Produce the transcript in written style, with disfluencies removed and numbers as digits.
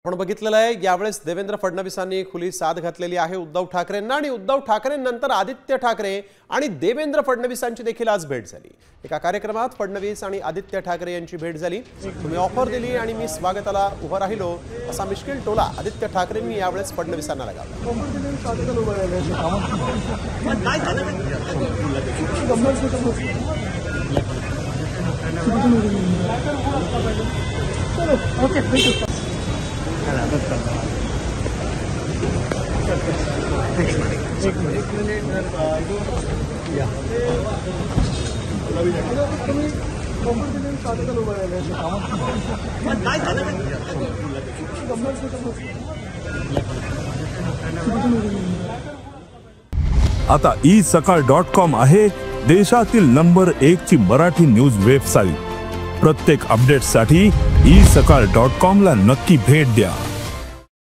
आपण बघितलेलं आहे यावेळेस देवेंद्र फडणवीसांनी खुली साथ घातलेली आहे उद्धव ठाकरेंना आणि उद्धव ठाकरेंनंतर आदित्य ठाकरे आणि देवेंद्र फडणवीसांची देखील आज भेट झाली। एका कार्यक्रमात फडणवीस आणि आदित्य ठाकरे यांची भेट झाली। तुम्ही ऑफर दिली आणि मी स्वागताला उभा राहिलो असा मिश्किल टोला आदित्य ठाकरेंनी यावेळेस फडणवीसांना लगावला। आता isakal.com आहे देशातील नंबर 1 ची मराठी न्यूज वेबसाईट। प्रत्येक अपडेटसाठी isakal.com ला नक्की भेट द्या।